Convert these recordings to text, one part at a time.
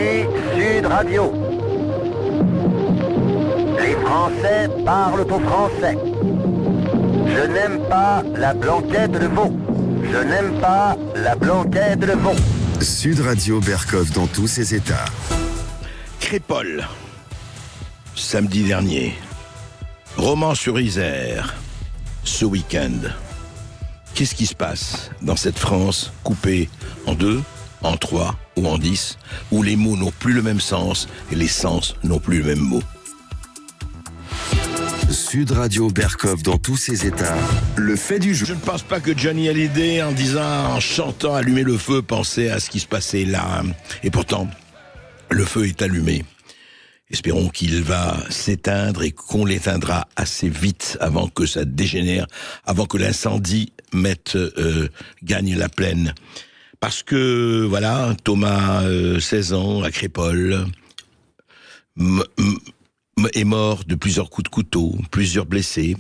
Ici Sud Radio. Les Français parlent au français. Je n'aime pas la blanquette de veau. Je n'aime pas la blanquette de veau. Sud Radio Berkov dans tous ses états. Crépol, samedi dernier. Romans-sur-Isère, ce week-end. Qu'est-ce qui se passe dans cette France coupée en 2, en 3 ou en 10, où les mots n'ont plus le même sens et les sens n'ont plus le même mot? Sud Radio Berkov dans tous ses états. Le fait du jour. Je ne pense pas que Johnny Hallyday, en chantant Allumer le feu, pensait à ce qui se passait là. Et pourtant, le feu est allumé. Espérons qu'il va s'éteindre et qu'on l'éteindra assez vite avant que ça dégénère, avant que l'incendie gagne la plaine. Parce que, voilà, Thomas, 16 ans, à Crépol, est mort de plusieurs coups de couteau, plusieurs blessés.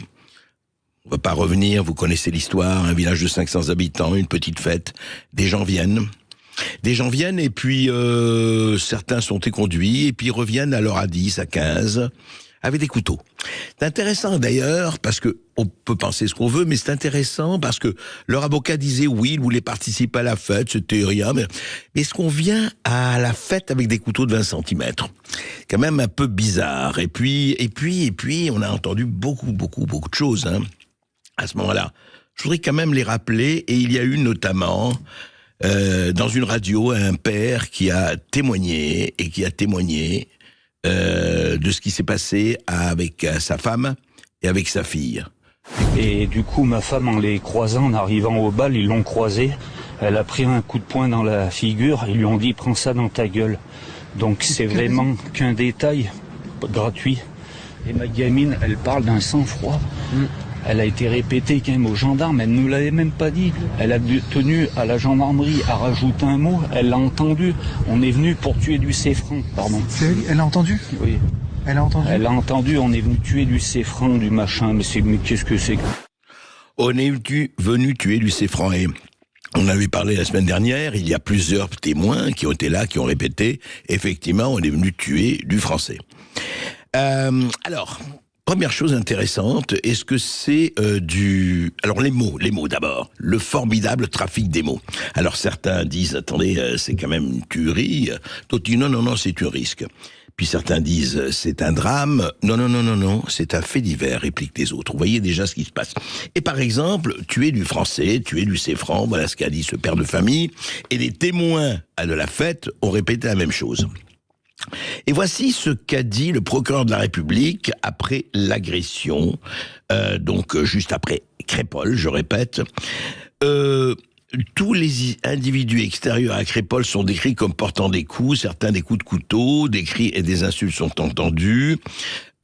On va pas revenir, vous connaissez l'histoire, un village de 500 habitants, une petite fête, des gens viennent et puis certains sont éconduits et puis reviennent alors à 10, à 15 avec des couteaux. C'est intéressant d'ailleurs parce que on peut penser ce qu'on veut, mais c'est intéressant parce que leur avocat disait oui, il voulait participer à la fête, c'était rien, mais est-ce qu'on vient à la fête avec des couteaux de 20 cm? Quand même un peu bizarre. Et puis, on a entendu beaucoup de choses à ce moment-là. Je voudrais quand même les rappeler, et il y a eu notamment dans une radio un père qui a témoigné de ce qui s'est passé avec sa femme et avec sa fille. Et du coup, ma femme, en les croisant, en arrivant au bal, ils l'ont croisée. Elle a pris un coup de poing dans la figure. Ils lui ont dit « prends ça dans ta gueule ». Donc c'est vraiment qu'un détail gratuit. Et ma gamine, elle parle d'un sang-froid. Elle a été répétée quand même aux gendarmes, elle ne nous l'avait même pas dit. Elle a tenu à la gendarmerie à rajouter un mot, elle l'a entendu. On est venu pour tuer du céfran, pardon. Elle a entendu ? Oui. Elle a entendu ? Elle a entendu, on est venu tuer du céfran, du machin, mais qu'est-ce que c'est ? On est venu tuer du céfran et on avait parlé la semaine dernière, il y a plusieurs témoins qui ont été là, qui ont répété, effectivement, on est venu tuer du français. Alors... Première chose intéressante, est-ce que c'est Alors les mots d'abord, le formidable trafic des mots. Alors certains disent, attendez, c'est quand même une tuerie, d'autres disent non, c'est un risque. Puis certains disent, c'est un drame, non, c'est un fait divers, répliquent les autres. Vous voyez déjà ce qui se passe. Et par exemple, tuer du français, tuer du céfran, voilà ce qu'a dit ce père de famille, et les témoins de la fête ont répété la même chose. Et voici ce qu'a dit le procureur de la République après l'agression, donc juste après Crépol, je répète. Tous les individus extérieurs à Crépol sont décrits comme portant des coups, certains des coups de couteau, des cris et des insultes sont entendus.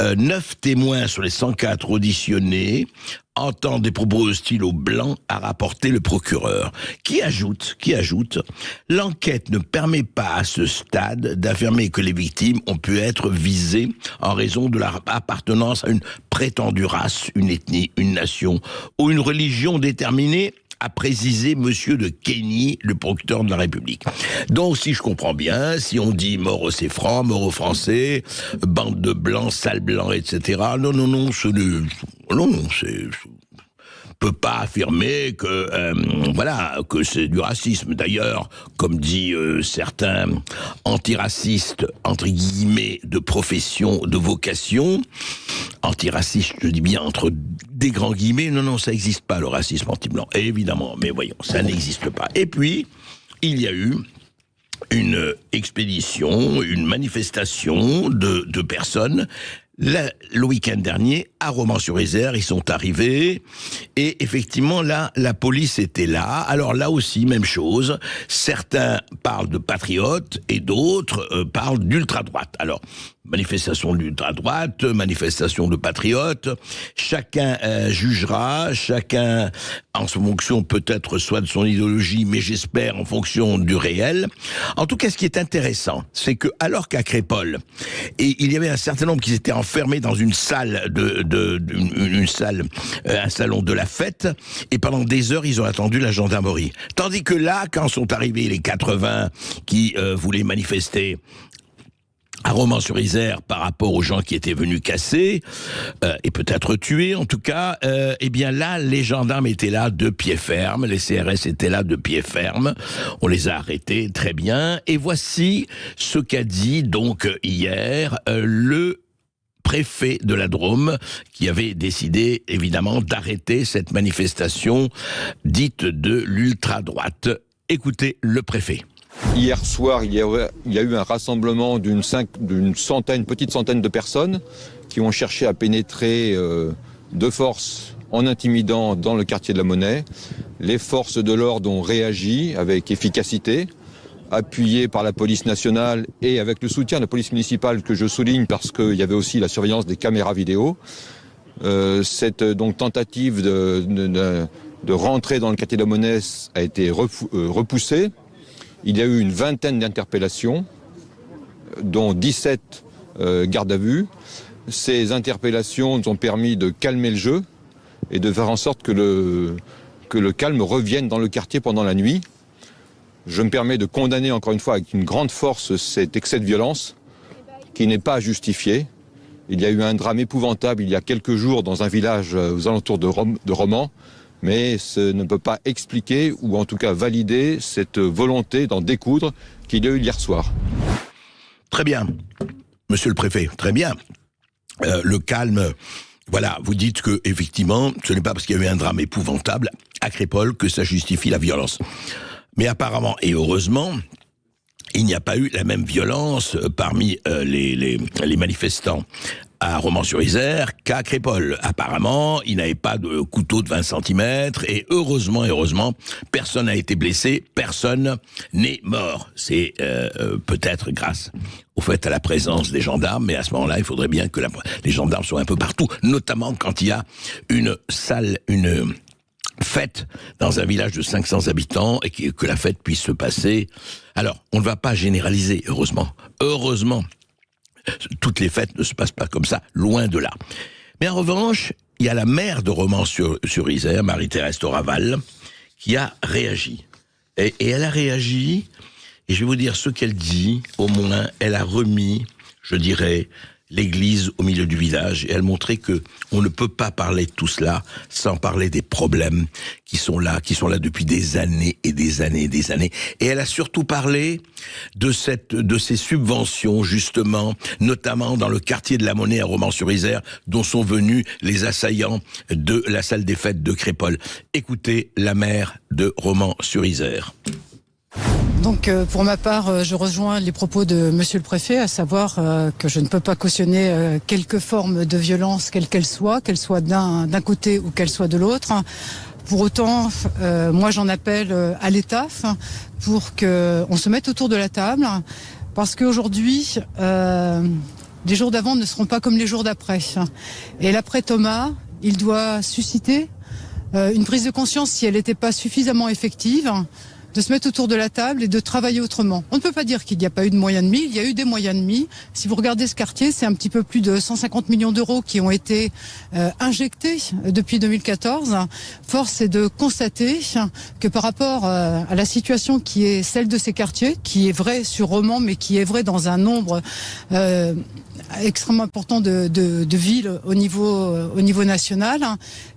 9 témoins sur les 104 auditionnés entendent des propos hostiles aux Blancs, a rapporté le procureur. Qui ajoute, l'enquête ne permet pas à ce stade d'affirmer que les victimes ont pu être visées en raison de leur appartenance à une prétendue race, une ethnie, une nation ou une religion déterminée, a précisé monsieur de Kenny, le procureur de la République. Donc, si je comprends bien, si on dit mort aux céfrans, mort aux Français, bande de blancs, sale blanc, etc. Non, peut pas affirmer que que c'est du racisme. D'ailleurs, comme dit certains antiracistes entre guillemets de profession, de vocation, antiracistes, je dis bien entre des grands guillemets. Non, ça n'existe pas le racisme anti-blanc, évidemment. Mais voyons, ça n'existe pas. Et puis il y a eu une expédition, une manifestation de personnes. Le week-end dernier, à Romans-sur-Isère, ils sont arrivés, et effectivement, là, la police était là. Alors là aussi, même chose, certains parlent de patriotes, et d'autres parlent d'ultra-droite. Alors, manifestation d'ultra-droite, manifestation de patriotes, chacun jugera, chacun en fonction peut-être soit de son idéologie, mais j'espère en fonction du réel. En tout cas, ce qui est intéressant, c'est que alors qu'à Crépol, et il y avait un certain nombre qui s'étaient enfermés dans une salle un salon de la fête, et pendant des heures, ils ont attendu la gendarmerie. Tandis que là, quand sont arrivés les 80 qui voulaient manifester à Romans-sur-Isère par rapport aux gens qui étaient venus casser et peut-être tuer en tout cas, eh bien là les gendarmes étaient là de pied ferme, les CRS étaient là de pied ferme, on les a arrêtés très bien et voici ce qu'a dit donc hier le préfet de la Drôme qui avait décidé évidemment d'arrêter cette manifestation dite de l'ultra-droite. Écoutez le préfet. Hier soir, il y a eu un rassemblement d'une petite centaine de personnes qui ont cherché à pénétrer de force en intimidant dans le quartier de la Monnaie. Les forces de l'ordre ont réagi avec efficacité, appuyées par la police nationale et avec le soutien de la police municipale que je souligne parce qu'il y avait aussi la surveillance des caméras vidéo. Cette donc tentative de rentrer dans le quartier de la Monnaie a été repoussée. Il y a eu une vingtaine d'interpellations, dont 17 gardes à vue. Ces interpellations nous ont permis de calmer le jeu et de faire en sorte que le calme revienne dans le quartier pendant la nuit. Je me permets de condamner encore une fois avec une grande force cet excès de violence qui n'est pas justifié. Il y a eu un drame épouvantable il y a quelques jours dans un village aux alentours de Romans. Mais ce ne peut pas expliquer, ou en tout cas valider, cette volonté d'en découdre qu'il y a eu hier soir. Très bien, monsieur le préfet, très bien. Le calme, voilà, vous dites que effectivement, ce n'est pas parce qu'il y a eu un drame épouvantable à Crépol que ça justifie la violence. Mais apparemment, et heureusement, il n'y a pas eu la même violence parmi les manifestants à Romans-sur-Isère qu'à Crépol. Apparemment, il n'avait pas de couteau de 20 cm et heureusement, personne n'a été blessé, personne n'est mort. C'est peut-être grâce au fait à la présence des gendarmes, mais à ce moment-là, il faudrait bien que les gendarmes soient un peu partout, notamment quand il y a une fête dans un village de 500 habitants et que la fête puisse se passer. Alors, on ne va pas généraliser, heureusement. Toutes les fêtes ne se passent pas comme ça, loin de là. Mais en revanche, il y a la maire de Romans-sur-Isère, Marie-Thérèse Toraval, qui a réagi. Et elle a réagi, et je vais vous dire ce qu'elle dit, au moins, elle a remis, je dirais, l'église au milieu du village, et elle montrait que on ne peut pas parler de tout cela sans parler des problèmes qui sont là depuis des années et des années et des années. Et elle a surtout parlé de ces subventions, justement, notamment dans le quartier de la Monnaie à Romans-sur-Isère, dont sont venus les assaillants de la salle des fêtes de Crépol. Écoutez la maire de Romans-sur-Isère. Donc pour ma part, je rejoins les propos de monsieur le préfet, à savoir que je ne peux pas cautionner quelque forme de violence, quelle qu'elle soit d'un côté ou qu'elle soit de l'autre. Pour autant, moi j'en appelle à l'État pour qu'on se mette autour de la table, parce qu'aujourd'hui, les jours d'avant ne seront pas comme les jours d'après. Et l'après Thomas, il doit susciter une prise de conscience, si elle n'était pas suffisamment effective, de se mettre autour de la table et de travailler autrement. On ne peut pas dire qu'il n'y a pas eu de moyens de mis, il y a eu des moyens de mis. Si vous regardez ce quartier, c'est un petit peu plus de 150 millions d'euros qui ont été injectés depuis 2014. Force est de constater que par rapport à la situation qui est celle de ces quartiers, qui est vraie sur Romans, mais qui est vraie dans un nombre extrêmement important de villes au niveau national,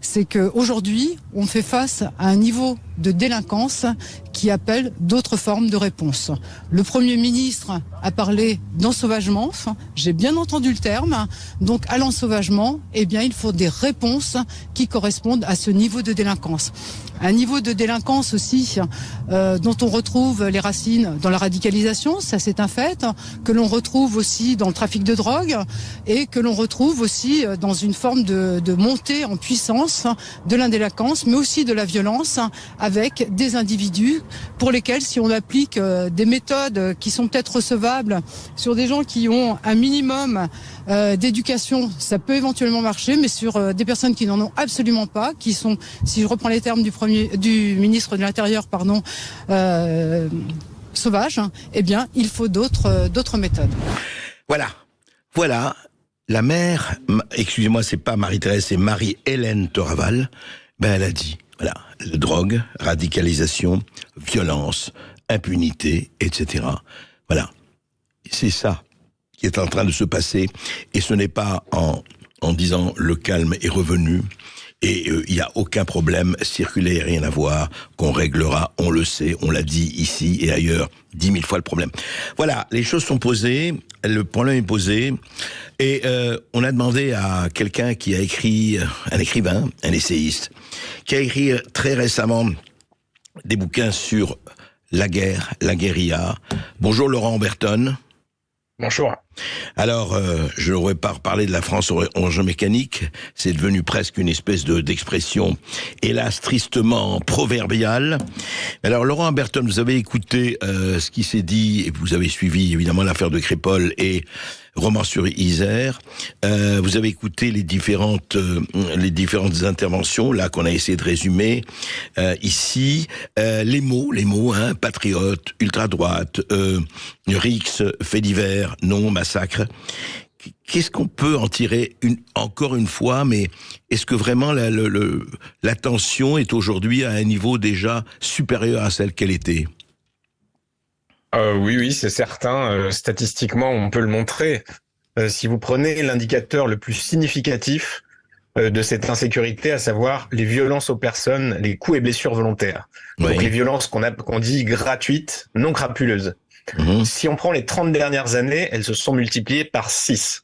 c'est qu'aujourd'hui, on fait face à un niveau de délinquance qui appelle d'autres formes de réponses. Le Premier ministre a parlé d'ensauvagement, j'ai bien entendu le terme, donc à l'ensauvagement, eh bien il faut des réponses qui correspondent à ce niveau de délinquance. Un niveau de délinquance aussi dont on retrouve les racines dans la radicalisation, ça c'est un fait, que l'on retrouve aussi dans le trafic de drogue, drogue et que l'on retrouve aussi dans une forme de montée en puissance de l'indélinquance, mais aussi de la violence, avec des individus pour lesquels, si on applique des méthodes qui sont peut-être recevables sur des gens qui ont un minimum d'éducation, ça peut éventuellement marcher, mais sur des personnes qui n'en ont absolument pas, qui sont, si je reprends les termes du ministre de l'Intérieur, sauvages, eh bien, il faut d'autres méthodes. Voilà. La mère, excusez-moi, c'est pas Marie-Thérèse, c'est Marie-Hélène Toraval. Elle a dit, voilà, drogue, radicalisation, violence, impunité, etc. Voilà. C'est ça qui est en train de se passer, et ce n'est pas en disant le calme est revenu et il n'y a aucun problème, circuler, rien à voir, qu'on réglera, on le sait, on l'a dit ici et ailleurs 10 000 fois le problème. Voilà, les choses sont posées, le problème est posé, et on a demandé à quelqu'un qui a écrit, un écrivain, un essayiste, qui a écrit très récemment des bouquins sur la guerre, la guérilla. Bonjour Laurent Berton. Bonjour. Alors, je n'aurais pas reparlé de la France orange mécanique, c'est devenu presque une espèce d'expression, hélas, tristement proverbiale. Alors, Laurent Berton, vous avez écouté ce qui s'est dit, et vous avez suivi évidemment l'affaire de Crépol et Romans-sur-Isère. Vous avez écouté les différentes interventions là qu'on a essayé de résumer ici. Les mots, hein, patriote, ultra-droite, rix, fait divers, non, massacre. Qu'est-ce qu'on peut en tirer encore une fois, mais est-ce que vraiment la tension est aujourd'hui à un niveau déjà supérieur à celle qu'elle était ? Oui, c'est certain. Statistiquement, on peut le montrer. Si vous prenez l'indicateur le plus significatif de cette insécurité, à savoir les violences aux personnes, les coups et blessures volontaires. Oui. Donc les violences qu'on dit gratuites, non crapuleuses. Mmh. Si on prend les 30 dernières années, elles se sont multipliées par 6.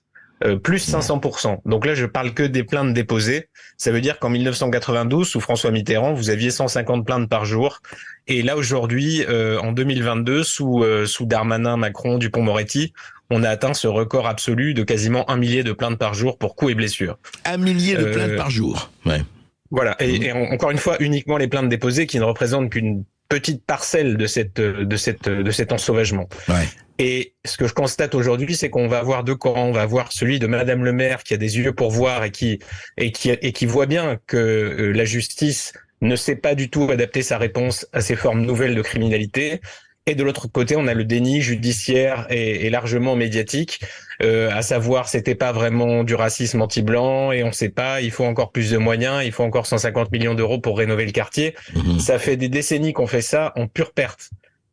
Plus 500%. Donc là, je parle que des plaintes déposées. Ça veut dire qu'en 1992, sous François Mitterrand, vous aviez 150 plaintes par jour. Et là, aujourd'hui, en 2022, sous Darmanin, Macron, Dupond-Moretti, on a atteint ce record absolu de quasiment 1 millier de plaintes par jour pour coups et blessures. 1 millier de plaintes par jour. Ouais. Voilà. Et encore une fois, uniquement les plaintes déposées qui ne représentent qu'une petite parcelle de cet ensauvagement. Ouais. Et ce que je constate aujourd'hui, c'est qu'on va avoir deux camps. On va avoir celui de Madame le maire qui a des yeux pour voir et qui voit bien que la justice ne sait pas du tout adapter sa réponse à ces formes nouvelles de criminalité. Et de l'autre côté, on a le déni judiciaire et largement médiatique, à savoir c'était pas vraiment du racisme anti-blanc et on sait pas, il faut encore plus de moyens, il faut encore 150 millions d'euros pour rénover le quartier. Mmh. Ça fait des décennies qu'on fait ça en pure perte.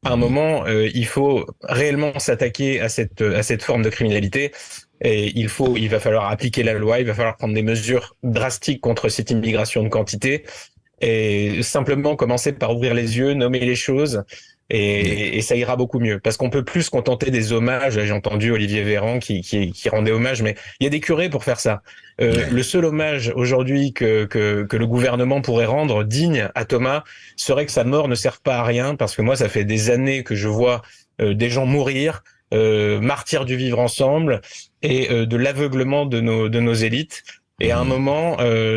À un moment, il faut réellement s'attaquer à cette forme de criminalité et il va falloir appliquer la loi, il va falloir prendre des mesures drastiques contre cette immigration de quantité et simplement commencer par ouvrir les yeux, nommer les choses. Et ça ira beaucoup mieux parce qu'on peut plus se contenter des hommages. J'ai entendu Olivier Véran qui rendait hommage, mais il y a des curés pour faire ça. Le seul hommage aujourd'hui que le gouvernement pourrait rendre digne à Thomas serait que sa mort ne serve pas à rien, parce que moi ça fait des années que je vois des gens mourir, martyrs du vivre ensemble et de l'aveuglement de nos élites. Et à un moment,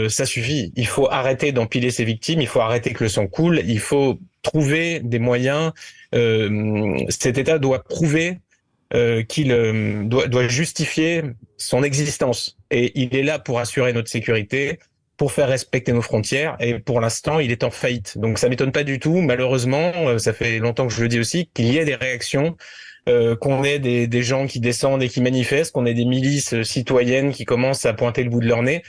ça suffit. Il faut arrêter d'empiler ces victimes, il faut arrêter que le sang coule, il faut trouver des moyens. Cet État doit prouver qu'il doit justifier son existence. Et il est là pour assurer notre sécurité, pour faire respecter nos frontières. Et pour l'instant, il est en faillite. Donc ça m'étonne pas du tout. Malheureusement, ça fait longtemps que je le dis aussi, qu'il y ait des réactions, qu'on ait des gens qui descendent et qui manifestent, qu'on ait des milices citoyennes qui commencent à pointer le bout de leur nez,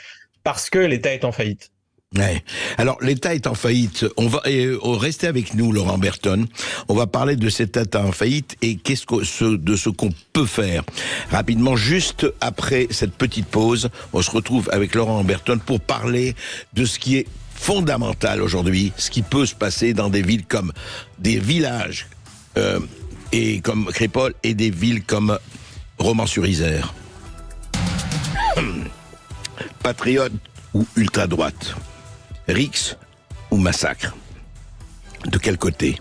parce que l'État est en faillite. Ouais. Alors l'État est en faillite. On va rester avec nous, Laurent Berton. On va parler de cet État en faillite et de ce qu'on peut faire. Rapidement, juste après cette petite pause, on se retrouve avec Laurent Berton pour parler de ce qui est fondamental aujourd'hui, ce qui peut se passer dans des villes comme des villages et comme Crépol et des villes comme Romans-sur-Isère. Patriote ou ultra-droite, rix ou massacre. De quel côté ?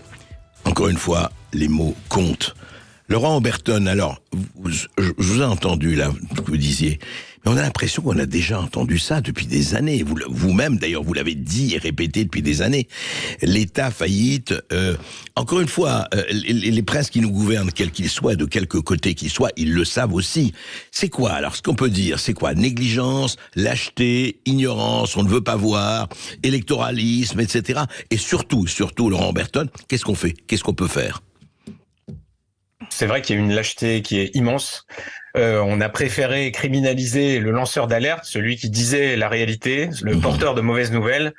Encore une fois, les mots comptent. Laurent Oberton, alors, je vous ai entendu là, ce que vous disiez, mais on a l'impression qu'on a déjà entendu ça depuis des années. Vous-même, d'ailleurs, vous l'avez dit et répété depuis des années. L'État faillite, encore une fois, les princes qui nous gouvernent, quels qu'ils soient, de quelque côté qu'ils soient, ils le savent aussi. C'est quoi, alors, ce qu'on peut dire, c'est quoi? Négligence, lâcheté, ignorance, on ne veut pas voir, électoralisme, etc. Et surtout, Laurent Oberton, qu'est-ce qu'on fait? Qu'est-ce qu'on peut faire? C'est vrai qu'il y a une lâcheté qui est immense. On a préféré criminaliser le lanceur d'alerte, celui qui disait la réalité, le porteur de mauvaises nouvelles,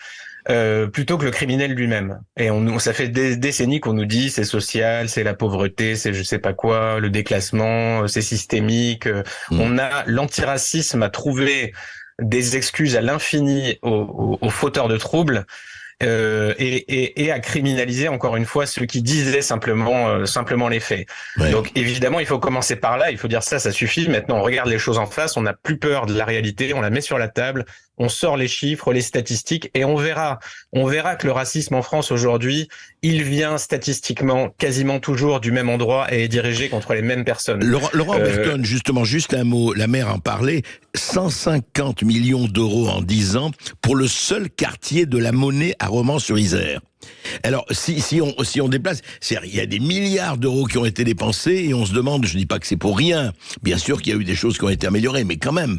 plutôt que le criminel lui-même. Et ça fait des décennies qu'on nous dit c'est social, c'est la pauvreté, c'est je sais pas quoi, le déclassement, c'est systémique. L'antiracisme a trouvé des excuses à l'infini aux fauteurs de troubles. Et à criminaliser encore une fois ceux qui disaient simplement les faits. Ouais. Donc évidemment, il faut commencer par là. Il faut dire ça suffit. Maintenant, on regarde les choses en face. On n'a plus peur de la réalité. On la met sur la table. On sort les chiffres, les statistiques, et on verra que le racisme en France aujourd'hui, il vient statistiquement quasiment toujours du même endroit et est dirigé contre les mêmes personnes. Laurent Oberton, justement, juste un mot, la maire en parlait, 150 millions d'euros en 10 ans pour le seul quartier de la Monnaie à Romans-sur-Isère. Alors, si on déplace, il y a des milliards d'euros qui ont été dépensés et on se demande, je dis pas que c'est pour rien, bien sûr qu'il y a eu des choses qui ont été améliorées, mais quand même.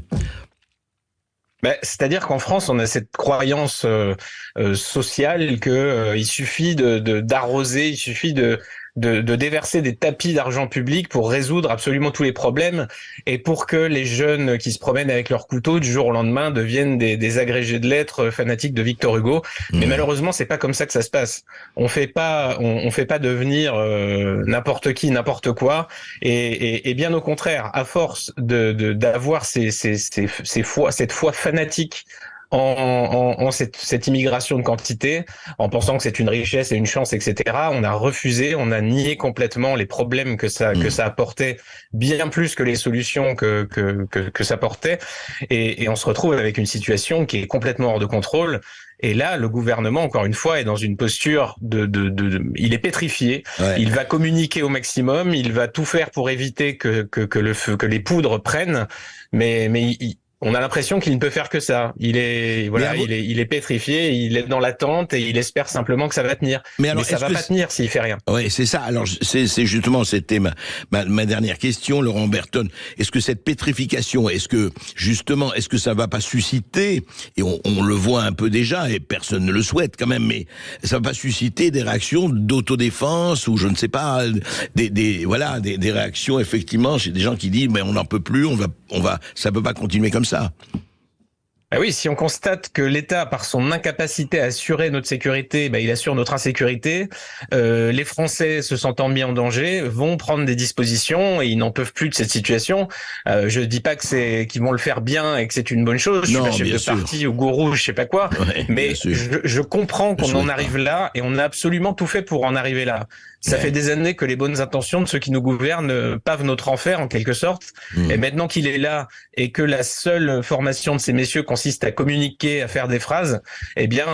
C'est-à-dire qu'en France, on a cette croyance sociale que il suffit d'arroser, il suffit de déverser des tapis d'argent public pour résoudre absolument tous les problèmes et pour que les jeunes qui se promènent avec leur couteau du jour au lendemain deviennent des agrégés de lettres fanatiques de Victor Hugo. Mais malheureusement, c'est pas comme ça que ça se passe. On fait pas devenir n'importe qui, n'importe quoi. Et bien au contraire, à force d'avoir cette foi fanatique en cette immigration de quantité, en pensant que c'est une richesse et une chance, etc. On a nié complètement les problèmes que ça apportait, bien plus que les solutions que ça portait, et on se retrouve avec une situation qui est complètement hors de contrôle. Et là, le gouvernement, encore une fois, est dans une posture il est pétrifié. Ouais. Il va communiquer au maximum. Il va tout faire pour éviter que les poudres prennent. Mais on a l'impression qu'il ne peut faire que ça. Il est pétrifié, il est dans l'attente et il espère simplement que ça va tenir. Mais ça va pas tenir s'il fait rien. Oui, c'est ça. Alors, c'est justement, c'était ma dernière question, Laurent Oberton. Est-ce que cette pétrification, est-ce que ça va pas susciter, et on le voit un peu déjà, et personne ne le souhaite quand même, mais ça va pas susciter des réactions d'autodéfense, ou je ne sais pas, des réactions, effectivement, chez des gens qui disent, mais on n'en peut plus, ça peut pas continuer comme ça. Ah oui, si on constate que l'État, par son incapacité à assurer notre sécurité, il assure notre insécurité, les Français, se sentant mis en danger, vont prendre des dispositions et ils n'en peuvent plus de cette situation. Je dis pas qu'ils vont le faire bien et que c'est une bonne chose. Je suis pas chef de parti ou gourou, je sais pas quoi. Ouais, mais je comprends qu'on en arrive là et on a absolument tout fait pour en arriver là. Ça fait des années que les bonnes intentions de ceux qui nous gouvernent pavent notre enfer, en quelque sorte. Et maintenant qu'il est là et que la seule formation de ces messieurs consiste à communiquer, à faire des phrases, eh bien,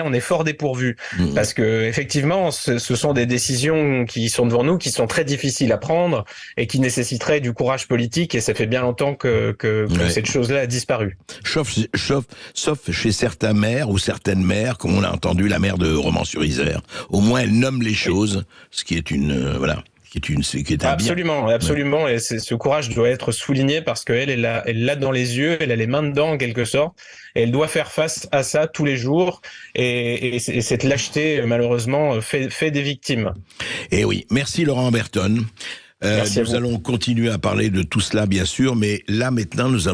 on est fort dépourvu. Parce que, effectivement, ce sont des décisions qui sont devant nous, qui sont très difficiles à prendre et qui nécessiteraient du courage politique, et ça fait bien longtemps que cette chose-là a disparu. Sauf chez certains maires ou certaines maires, comme on l'a entendu, la maire de Romans-sur-Isère. Au moins, elle nomme les choses. Ce qui est absolument. Et ce courage doit être souligné parce qu'elle l'a dans les yeux, elle a les mains dedans en quelque sorte, et elle doit faire face à ça tous les jours, et cette lâcheté malheureusement fait des victimes. Et oui, merci Laurent Oberton. Nous allons continuer à parler de tout cela bien sûr, mais là maintenant nous allons